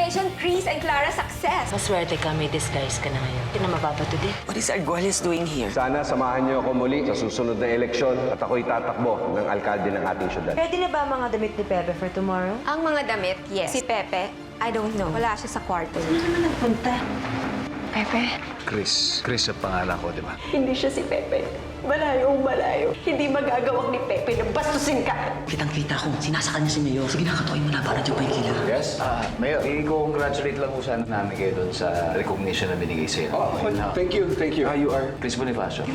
Congratulations, Chris and Clara, success! Maswerte ka, may disguise ka na ngayon. Hindi na mababato din. What is Arguelles doing here? Sana samahan niyo ako muli sa susunod na eleksyon at ako'y tatakbo ng alkalde ng ating syudad. Ready na ba ang mga damit ni Pepe for tomorrow? Ang mga damit, yes. Si Pepe, I don't know. Wala siya sa kwarto. Ano naman nagpunta? Pepe? Chris. Chris ang pangalan ko, di ba? Hindi siya si Pepe. Malayo. Hindi magagawang ni Pepe na bastusin ka. Kitang-kita ko, sinasakal niya si Mayor. Sige na, katuin mo na para dyan pa yung kila. Yes? Mayor, i-congratulate lang po sana namin kayo doon sa recognition na binigay sa'yo. Thank you. You are Chris Bonifacio.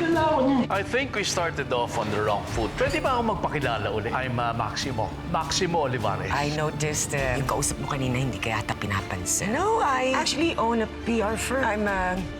I think we started off on the wrong foot. Pwede ba akong magpakilala uli? I'm Maximo. Maximo Olivares. I noticed yung kausap mo kanina hindi ka yata pinapansin. No, I actually own a PR firm. I'm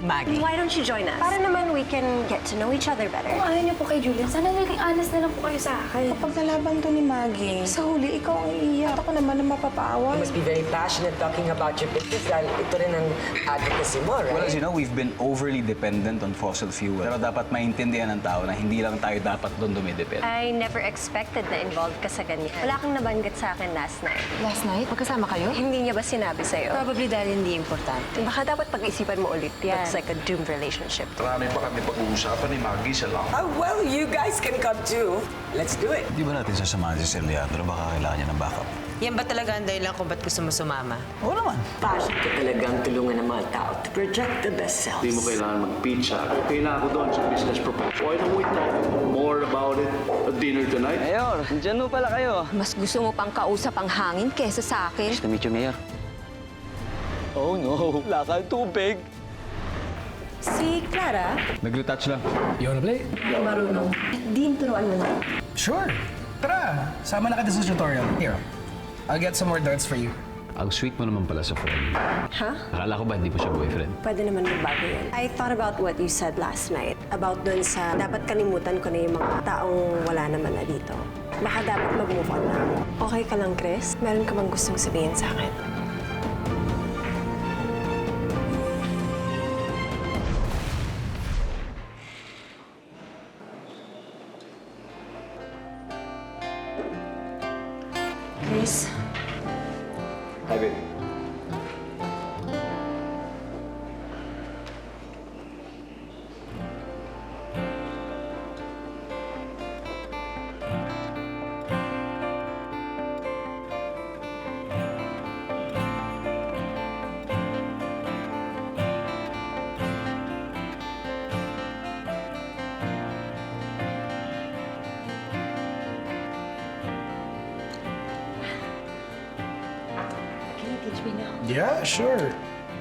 Maggie. Why don't you join us? Para naman we can get to know each other better. Kung ayaw niyo po kay Julian, sana naging honest na lang po kayo sa akin. Kapag nalaban to ni Maggie, sa huli, ikaw ang iiyak. Ako naman ang mapapaawa. You must be very passionate talking about your business dahil ito rin ang advocacy mo, right? Well, as you know, we've been overly dependent on fossil fuel. Pero dapat maintindihan ng tao na hindi lang tayo dapat doon dumidepend. I never expected na involved ka sa ganyan. Wala kang nabanggit sa akin last night. Last night, magkasama kayo? Hindi niya ba sinabi sa'yo? Probably dahil hindi importante. Baka dapat pag-isipan mo ulit yan. It's like a doomed relationship. Marami pa kami pag-uusapan ni Maggie sa lang. Oh, well, you guys can come too. Let's do it. Di ba natin sasamahan si Sir Leandro? Baka kailangan niya ng backup. Yan ba talaga ang dahilan kung ba't gusto mo sumama? Oo naman. Passion ka talagang tulungan ng mga tao to project the best selves. Hindi mo kailangan mag-pizza. Okay na ako doon sa business proposal. Why don't we talk more about it at dinner tonight? Mayor, dyan mo pala kayo. Mas gusto mo pang kausap ang hangin kesa sa akin. Nice to meet you, Mayor. Oh no, wala kang tubig. Si Clara, Nag-retouch lang. You wanna play? hindi marunong. Din, turuan mo na. Sure. Tara, sama na kita sa tutorial. Here, I'll get some more darts for you. Ang sweet mo naman pala sa phone. Huh? Akala ko ba hindi mo siya boyfriend? Pwede naman magbago yan. I thought about what you said last night. About dun sa dapat kalimutan ko na yung mga taong wala naman na dito. Baka dapat mag-move on na. Okay ka lang, Chris? Meron ka bang gustong sabihin sa akin? Chris, Hi, babe. Can you teach me now? Yeah, sure.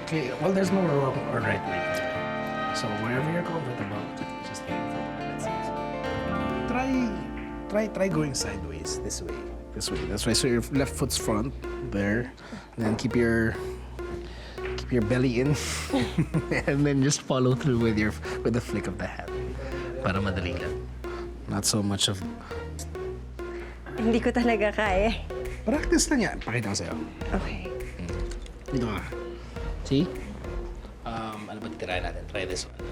Okay, well, there's no wrong or right way. So wherever you're comfortable, just aim for what it Try going sideways. This way. That's right. So your left foot's front there, and then keep your belly in, and then just follow through with the flick of the hand. Para madali lang. Not so much of. Hindi ko talaga kaya. Practice lang yan. Pakita ko sa'yo. Okay. Dito ka. See? Ano ba titirahin natin? Try this one.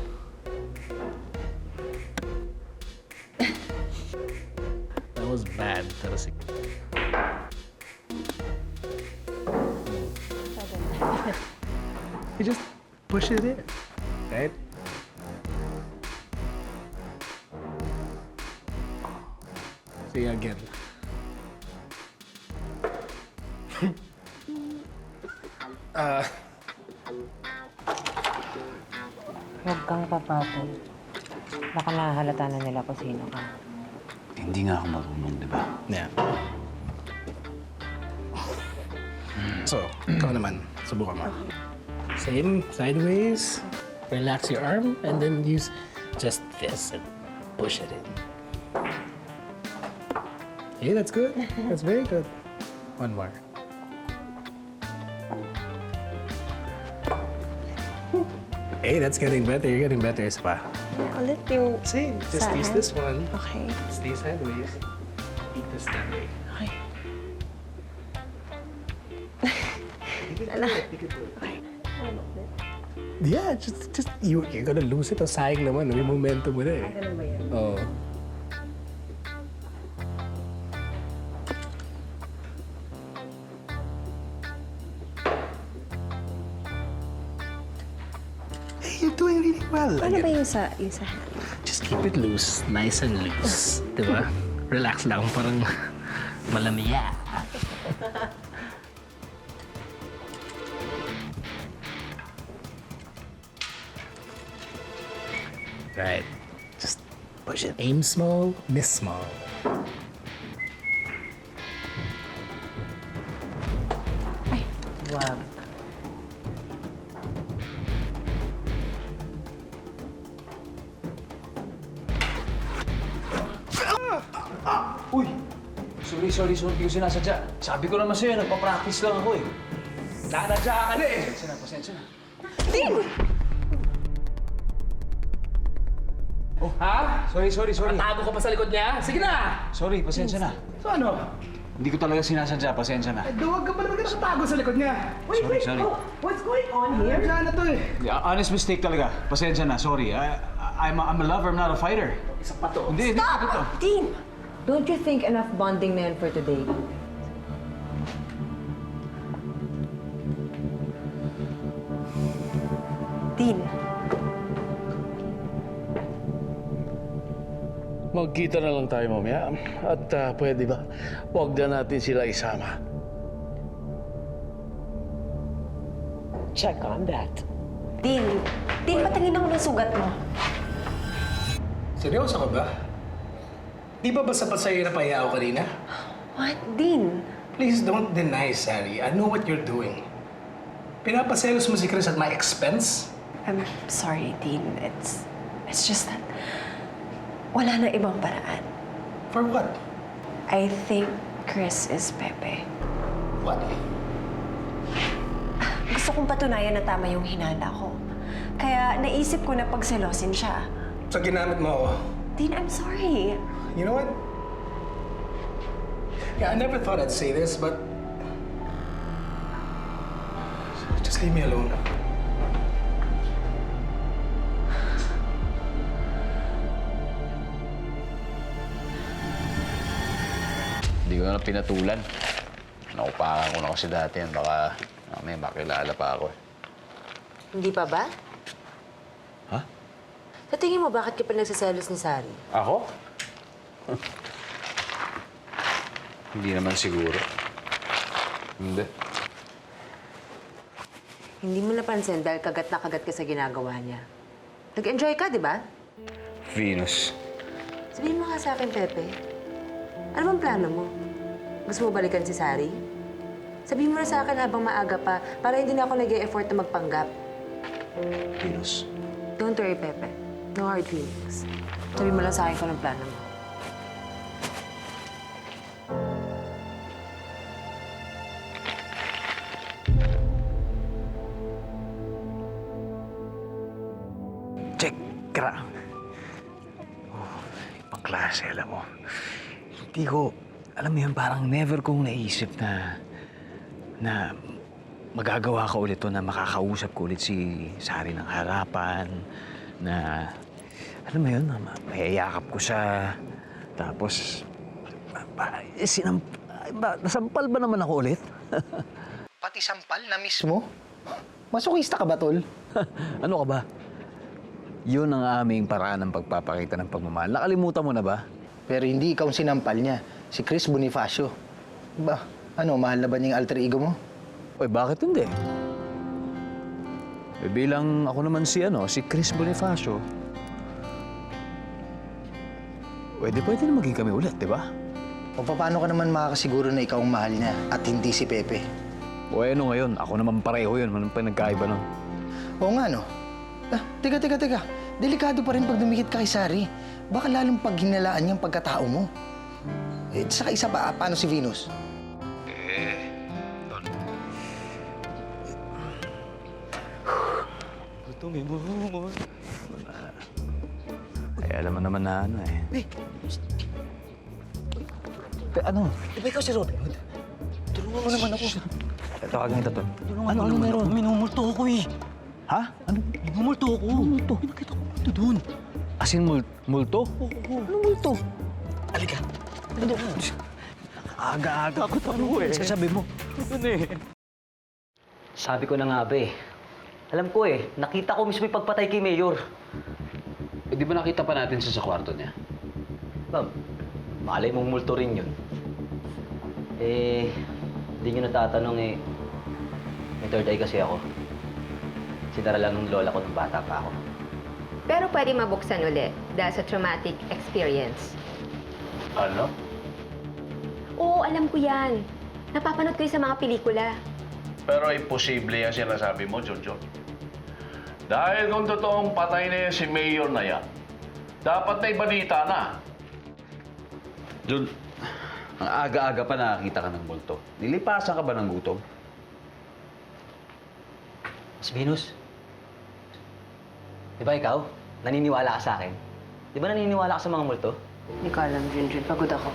That was bad. Pero sige. You just push it in. Right? See again. Huwag kang papatol. Baka nahalata na nila kung sino ka. Hindi nga ako marunong, di ba? Yeah. So, ikaw naman. Subukan mo. Same, sideways. Relax your arm and then use just this and push it in. Hey, that's good. That's very good. One more. Hey, that's getting better. You're getting better, isa pa. Ulit yung... Same. Just use Saan? this one. Okay. Stay sideways. Keep this that way. Okay. Yeah, just you're gonna lose it. O sayang naman, may momentum mo na eh. Ganun ba yan? Oo. you're doing really well. Ano ba yung sa Just keep it loose, nice and loose. Diba? Relax lang, parang malamiya. Right. Just push it. Aim small, miss small. Wag. Uy! Sorry. Hindi ko sinasadya. Sabi ko naman sa'yo, nagpa-practice lang ako eh. Nanadya ka na eh. Pasensya na. Oh, ha? Sorry. Tago ka pa sa likod niya? Sige na! Sorry, pasensya na. So ano? Hindi ko talaga sinasadya, pasensya na. Duwag ka pa naman nakatago sa likod niya. Sorry. What's going on here? Diyan na to eh. Yeah, honest mistake talaga. Pasensya na, sorry. I'm a lover, I'm not a fighter. Isa pa to. Hindi to. Dean! Don't you think enough bonding na yan for today? Dean, Magkita na lang tayo mamaya. At pwede ba, huwag na natin sila isama. Check on that. Dean, patingin ako ng sugat mo. Seryoso ka ba? Di ba sapat sa'yo na pahiya ako kanina? What? Dean? Please don't deny, Sari. I know what you're doing. Pinapaselos mo si Chris at my expense? I'm sorry, Dean. It's just that wala na ibang paraan. For what? I think Chris is Pepe. What? Gusto kong patunayan na tama yung hinala ko. Kaya naisip ko na pagselosin siya. So ginamit mo ako? Dean, I'm sorry. You know what? Yeah, I never thought I'd say this, but just leave me alone. Hindi ko na pinatulan. Naupakan ko na kasi dati yan. Baka may makilala pa ako eh. Hindi pa ba? Ha? Sa tingin mo, bakit ka pa nagsaselos ni Sari? Ako? Hindi naman siguro. Hindi. Hindi mo napansin dahil kagat na kagat ka sa ginagawa niya. Nag-enjoy ka, di ba? Venus. Sabihin mo nga sa akin, Pepe. Ano bang plano mo? Gusto mo balikan si Sari? Sabihin mo na sa akin habang maaga pa para hindi na ako nag-e-effort na magpanggap. Venus. Don't worry, Pepe. No hard feelings. Sabihin mo lang sa akin kung anong plano mo. Check. Kara. Ibang klase, alam mo. Hindi ko, alam mo yun, parang never kong naisip na magagawa ka ulit to, na makakausap ko ulit si Sari ng harapan, na, alam mo yun, mayayakap ko siya, tapos, nasampal ba naman ako ulit? Pati sampal na mismo? Masokista ka ba, tol? Ano ka ba? Yun ang aming paraan ng pagpapakita ng pagmamahal. Nakalimutan mo na ba? Pero hindi ikaw ang sinampal niya. Si Chris Bonifacio. Ba, mahal na ba niya yung alter ego mo? Uy, bakit hindi? Eh, bilang ako naman si Chris Bonifacio, pwede na maging kami ulit, di ba? O paano ka naman makakasiguro na ikaw ang mahal niya at hindi si Pepe? O ano ngayon, ako naman pareho yun. Anong pinagkaiba nun? Oo nga, no? Teka. Delikado pa rin pag dumikit ka kay Sari. Baka lalong paghinalaan niyang pagkatao mo. Eh, saka isa pa, paano si Venus? Ay, alam mo naman na eh. Ano? Di ba ikaw si Robin Hood? Tulungan mo naman ako. Tawagin kita to. Ano meron? Minumulto ako eh. Ha? Ano? Minumulto ako. Minumulto? Pinakita ko multo doon. As in multo? Oo. Anong multo? Halika. Ano? Aga-aga ako taro eh. Sasabi mo. Ano eh? Sabi ko na nga ba eh, Alam ko eh, nakita ko mismo yung pagpatay kay Mayor. Eh, di ba nakita pa natin siya sa kwarto niya? Ma'am, malay mong multo rin yun. Eh, hindi nyo natatanong eh, may third eye kasi ako. Sinara lang ng lola ko nung bata pa ako. Pero pwede mabuksan ulit dahil sa traumatic experience. Ano? Oo, alam ko yan. Napapanood ko yun sa mga pelikula. Pero imposible yan sinasabi mo, Junjun. Dahil kung totoong patay na yan si Mayor na yan, dapat may balita na. Jun, ang aga-aga pa nakakita ka ng multo. Nilipasan ka ba ng gutom? Miss Venus, di ba ikaw, naniniwala ka sa akin? Di ba naniniwala ka sa mga multo? Hindi ko alam, Junjun. Pagod ako.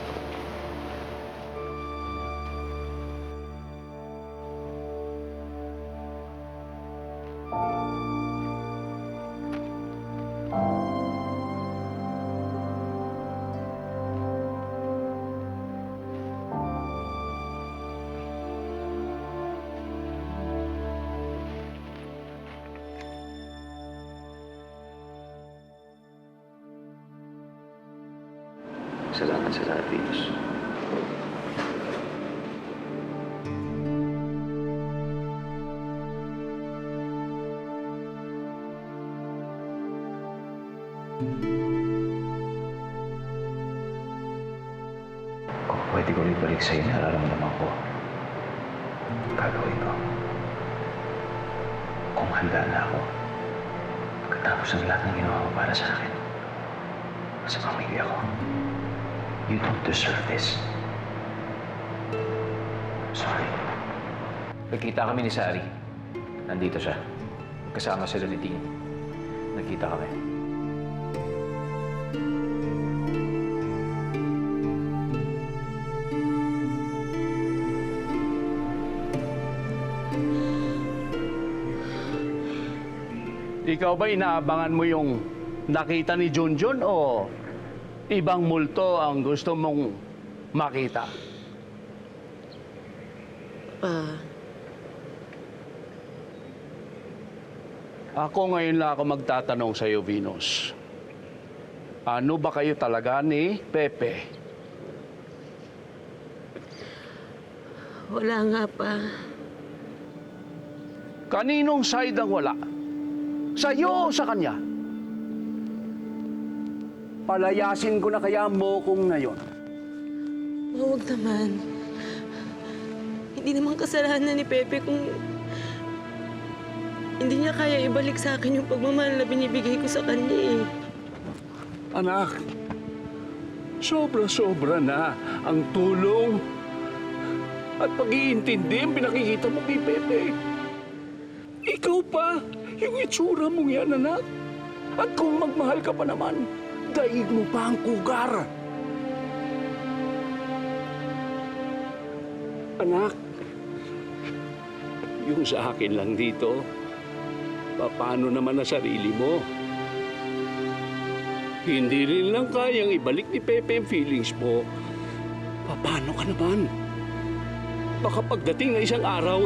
Salamat sa lahat, Venus. Kung pwede ko ulit balik sa'yo, nararamdaman ko. Gagawin ko. Kung handa na ako, pagkatapos ng lahat ng ginawa mo para sa akin, sa pamilya ko. You don't deserve this. Sorry. Nagkita kami ni Sari. Nandito siya. Kasama sila ni Dean. Nagkita kami. Ikaw ba inaabangan mo yung nakita ni Junjun o ibang multo ang gusto mong makita? Ako ngayon lang ako magtatanong sa iyo, Venus. Ano ba kayo talaga ni Pepe? Wala nga pa. Kaninong side ang wala? Sa'yo o sa kanya? Palayasin ko na kaya mo kung ngayon. Huwag naman. Hindi naman kasalanan ni Pepe kung hindi niya kaya ibalik sa akin yung pagmamahal na binibigay ko sa kanya eh. Anak, sobra-sobra na ang tulong at pag-iintindi ang pinakikita mo kay Pepe. Ikaw pa, yung itsura mong yan, anak. At kung magmahal ka pa naman, daig mo pa ang kugar. Anak, yung sa akin lang dito, paano naman na sarili mo? Hindi rin lang kayang ibalik ni Pepe ang feelings mo. Paano ka naman? Baka pagdating na isang araw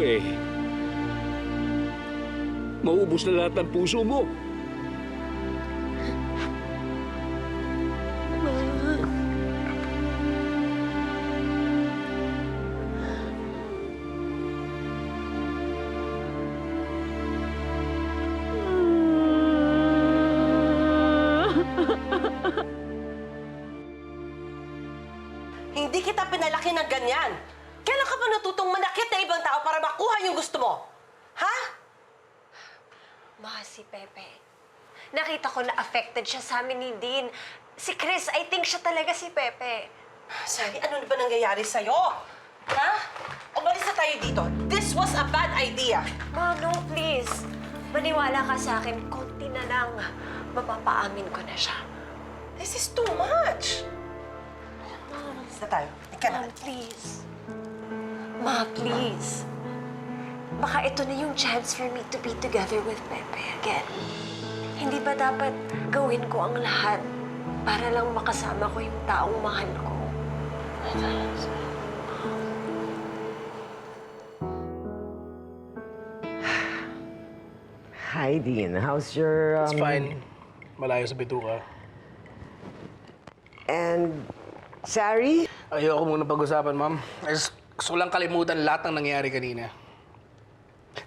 maubos na lahat ng puso mo. Hindi kita pinalaki ng ganyan. Kailan ka pa natutong manakit na ibang tao para makuha yung gusto mo? Ha? Ma, si Pepe. Nakita ko na affected siya sa amin ni Dean. Si Chris, I think siya talaga si Pepe. Sally, ano na ba nangyayari sa'yo? Ha? Umalis na tayo dito. This was a bad idea. Ma, no, please. Maniwala ka sa akin. Konti na lang. Mapapaamin ko na siya. This is too much. Umalis na tayo. Ika na. Ma, please. Ma, please. Baka ito na yung chance for me to be together with Pepe again. Hindi ba dapat gawin ko ang lahat para lang makasama ko yung taong mahal ko? Hi, Dean. How's your, It's fine. Malayo sa bituka. And Sari? Ayoko muna pag-usapan, ma'am. Gusto ko lang kalimutan lahat ng nangyari kanina.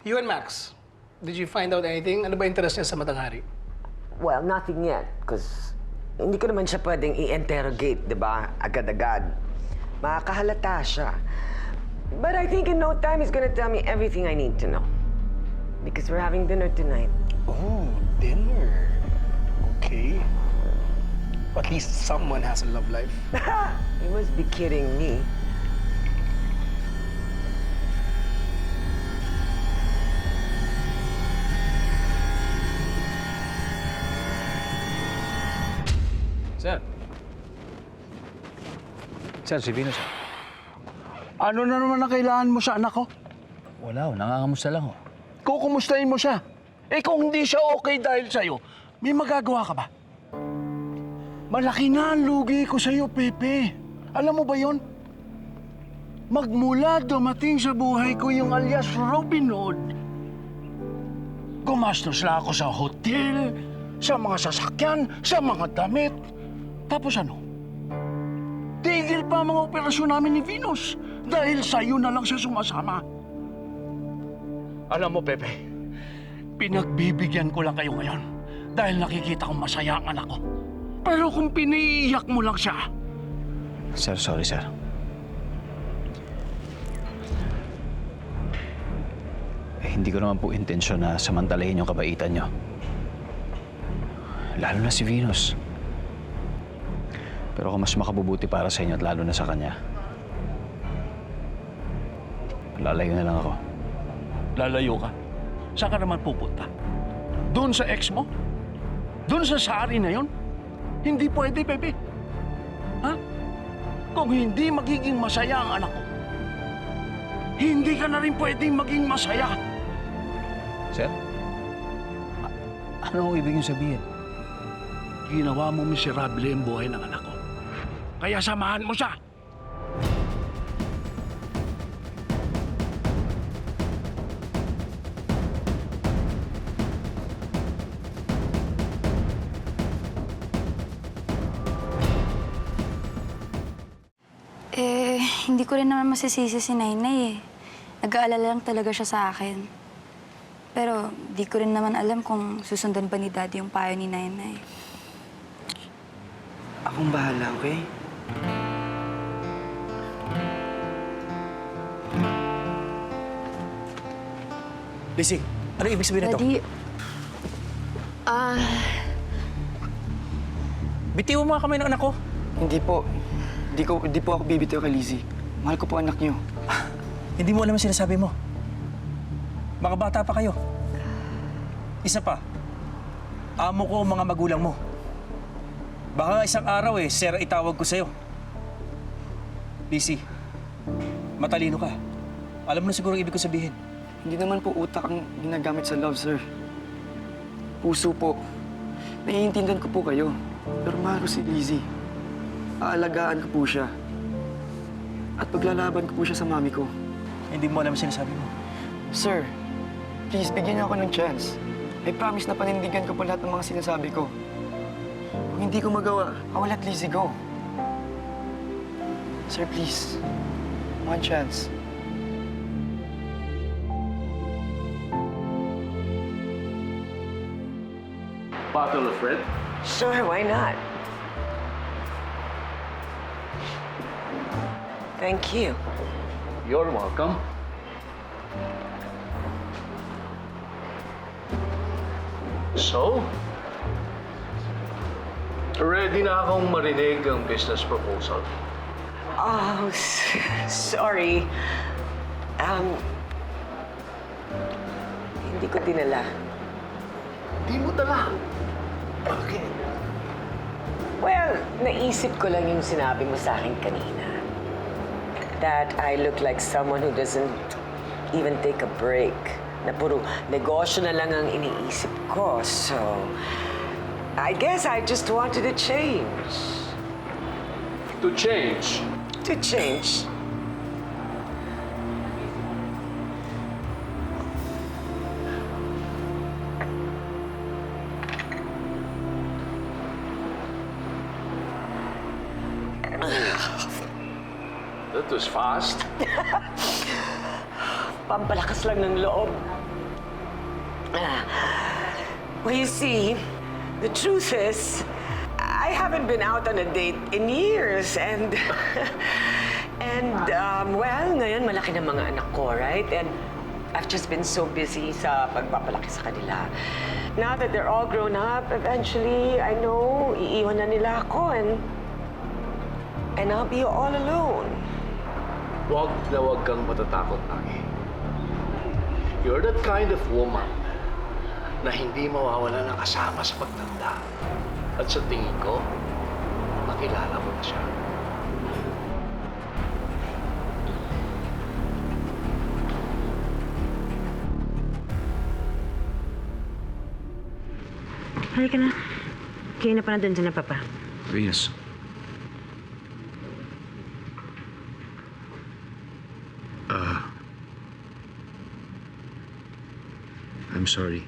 You and Max, did you find out anything? Ano ba interest niya sa Matanghari? Well, nothing yet. Because hindi ko naman siya pwedeng i-interrogate, di ba? Agad-agad. Makakahalata siya. But I think in no time he's gonna tell me everything I need to know. Because we're having dinner tonight. Oh, dinner. Okay. At least someone has a love life. You must be kidding me. Sir. Sir, si Venus. Ano na naman ang kailangan mo sa anak ko? Wala, nangangamusta lang ho. Kukumustahin mo siya. Eh kung hindi siya okay dahil sa'yo, may magagawa ka ba? Malaki na ang lugi ko sa'yo, Pepe. Alam mo ba yon? Magmula dumating sa buhay ko yung alias Robin Hood, gumastos lang ako sa hotel, sa mga sasakyan, sa mga damit. Tapos ano? Tigil pa ang mga operasyon namin ni Venus dahil sa'yo na lang siya sumasama. Alam mo, Pepe, pinagbibigyan ko lang kayo ngayon dahil nakikita kong masaya ang anak ko. Pero kung piniiyak mo lang siya... Sir, sorry, sir. Hindi ko naman po intensyon na samantalahin yung kabaitan nyo. Lalo na si Venus. Pero kung mas makabubuti para sa inyo at lalo na sa kanya, lalayo na lang ako. Lalayo ka? Saan ka naman pupunta? Doon sa ex mo? Doon sa Sari na yon? Hindi pwede, Pepe. Ha? Kung hindi magiging masaya ang anak ko, hindi ka na rin pwedeng maging masaya. Sir? Ano ang ibig niyo sabihin? Ginawa mo miserable ang buhay ng anak ko. Kaya samahan mo siya. Hindi ko rin naman masisisi si Nainay eh. Nag-aalala lang talaga siya sa akin. Pero di ko rin naman alam kung susundan ba ni Daddy yung payo ni Nainay. Akong bahala, okay? Lizzie, ano ibig sabihin nito? Daddy, Bitiwan mo nga kamay ng anak ko. Hindi po. Hindi po ako bibitiw kay Lizzie. Mahal ko po anak niyo. Hindi mo alam ang sinasabi mo. Mga bata pa kayo. Isa pa, amo ko ang mga magulang mo. Baka isang araw sir, itawag ko sa'yo. Lizzie, matalino ka. Alam mo na siguro ang ibig ko sabihin. Hindi naman po utak ang ginagamit sa love, sir. Puso po. Naiintindihan ko po kayo. Pero mahal ko si Lizzie. Aalagaan ko po siya. At paglalaban ko po siya sa mami ko. Hindi mo alam ang sinasabi mo. Sir, please, bigyan niyo ako ng chance. I promise na panindigan ko po lahat ng mga sinasabi ko. Kung hindi ko magawa, I will let Lizzie go. Sir, please. One chance. Bottle of red? Sure, why not? Thank you. You're welcome. So, ready na akong marinig ang business proposal. Oh, sorry. Hindi ko dinala. Di mo dala. Bakit? Well, naisip ko lang yung sinabi mo sa akin kanina. That I look like someone who doesn't even take a break. Na puro negosyo na lang ang iniisip ko. So, I guess I just wanted to change. To change? To change. That was fast. Pampalakas lang ng loob. Well, you see, the truth is, I haven't been out on a date in years, and well, ngayon malaki na mga anak ko, right? And I've just been so busy sa pagpapalaki sa kanila. Now that they're all grown up, eventually, I know, iiwan na nila ako, and I'll be all alone. Huwag na huwag kang matatakot, Nagi. You're that kind of woman na hindi mawawala ng kasama sa pagtanda. At sa tingin ko, makilala mo na siya. Halika na. Kayo na pa na doon dyan na, Papa. Venus. I'm sorry.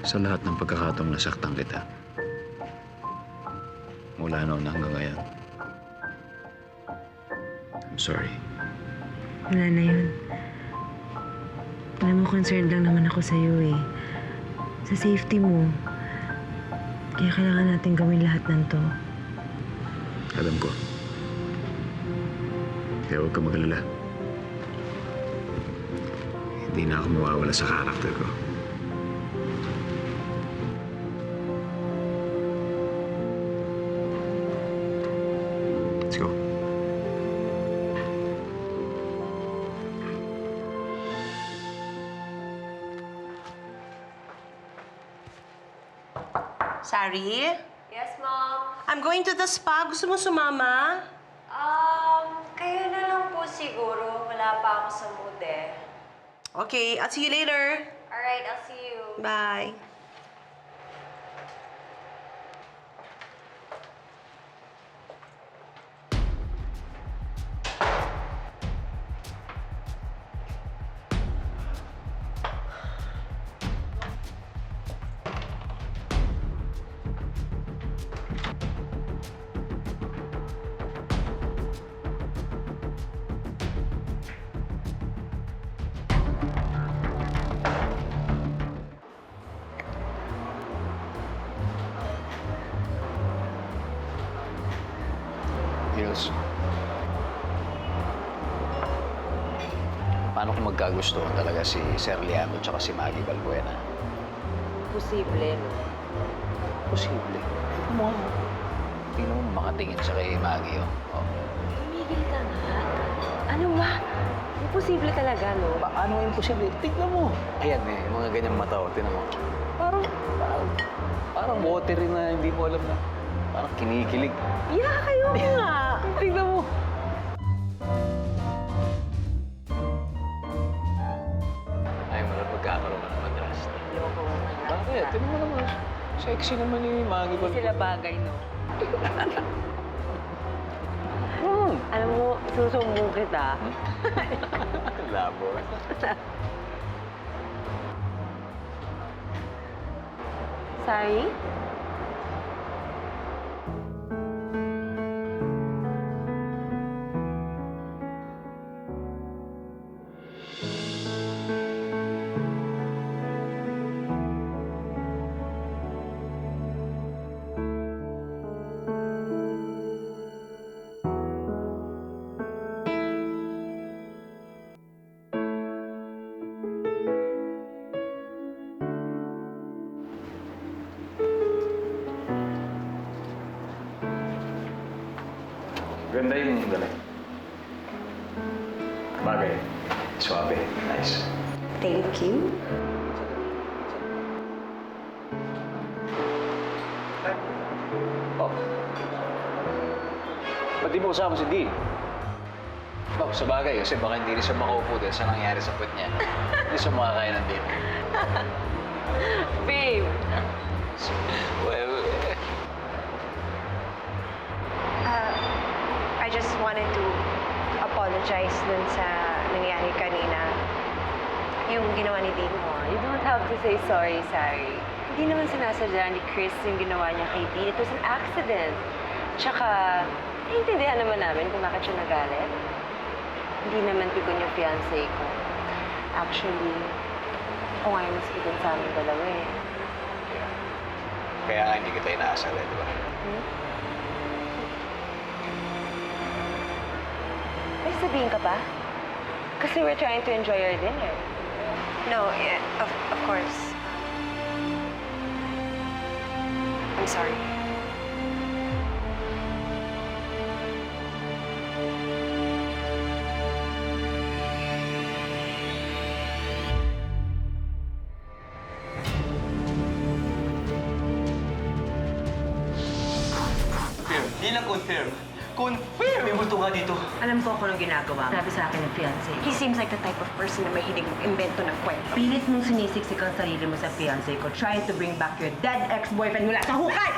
Sa lahat ng pagkakataong nasaktan kita. Mula noon hanggang ngayon. I'm sorry. Wala na yun. Alam mo, concerned lang naman ako sa'yo eh. Sa safety mo. Kaya kailangan natin gawin lahat ng to. Alam ko. Kaya huwag ka mag-alala. Hindi na ako mawawala sa karakter ko. Let's go. Sari? Yes, Mom? I'm going to the spa. Gusto mo sumama? Kayo na lang po siguro. Wala pa ako sa mood eh. Okay, I'll see you later. Alright, I'll see you. Bye. Hills. Paano kung magkagustuhan talaga si Sir Liano at si Maggie Balbuena? Posible. Posible. Tingnan mo makatingin siya kay Maggie, oh. Tumigil ka nga. Ano ba? Imposible talaga, no? Paano imposible? Tignan mo. Ayan eh, mga ganyang mata, oh. Tingnan mo. Parang watery na hindi mo alam na. Parang kinikilig. Yeah, kayo nga. Tignan mo. Ay, marap magkakaroon ka ng madrasta. Bakit? Tignan mo naman. Sexy naman ni Maggie Balbuena. Sila bagay, no? Alam mo, susumbong kita. Labo. Sorry? Ganda yung dala. Bagay. Suabe. Nice. Thank you. Oh. Ba't di mo kasama si Dee? Oh, sa bagay. Kasi baka hindi rin siya makaupo dahil sa nangyari sa puwet niya. Hindi siya makakain ng dinner. Babe! Well, I just wanted to apologize dun sa nangyari kanina. Yung ginawa ni Dee. You don't have to say sorry, Sari. Hindi naman sinasadya ni Chris yung ginawa niya kay Dee. It was an accident. Tsaka, Naiintindihan naman namin kung bakit siya nagalit. Hindi naman pikon yung fiancé ko. Actually, ako nga yung mas pikon sa amin dalawa eh. Kaya nga hindi kita inaasar, di ba? May sabihin ka pa? Kasi we're trying to enjoy our dinner. No, yeah, of course. I'm sorry. Hindi lang confirm. Confirm! May multo nga dito. Alam ko kung anong ginagawa. Sabi sa akin ng fiancé. He seems like the type of person na mahilig mag-invento ng kwento. Pilit mong sinisiksik ang sarili mo sa fiancé ko, trying to bring back your dead ex-boyfriend mula sa hukay!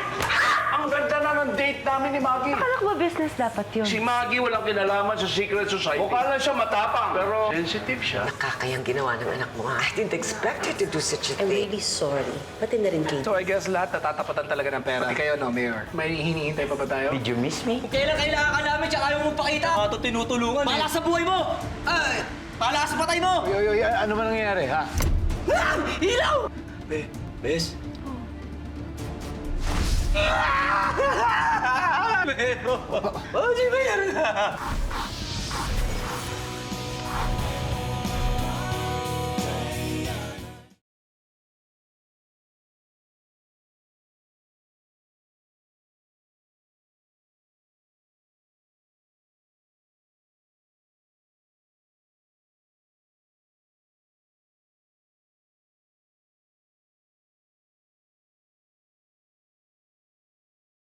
Ang ganda na ng date namin ni Maggie. Akala ko ba business dapat yun? Si Maggie walang kinalaman sa secret society. Mukha lang siya matapang, pero sensitive siya. Nakakayang ginawa ng anak mo, ha? I didn't expect you to do such a I'm thing. really sorry. Pati na rin, Kate. So I guess lahat natatapatan talaga ng pera. Pati kayo, no, Mayor? May hinihintay pa ba tayo? Did you miss me? Kailan kailangan ka namin tsaka ayaw mong pakita? Mga to tinutulungan eh. Bahala sa buhay mo! Ay! Bahala sa patay mo! Yoy, ano ba nangyayari, ha? Ah! Ilaw! Bes? Pero... Oh, si Mayor!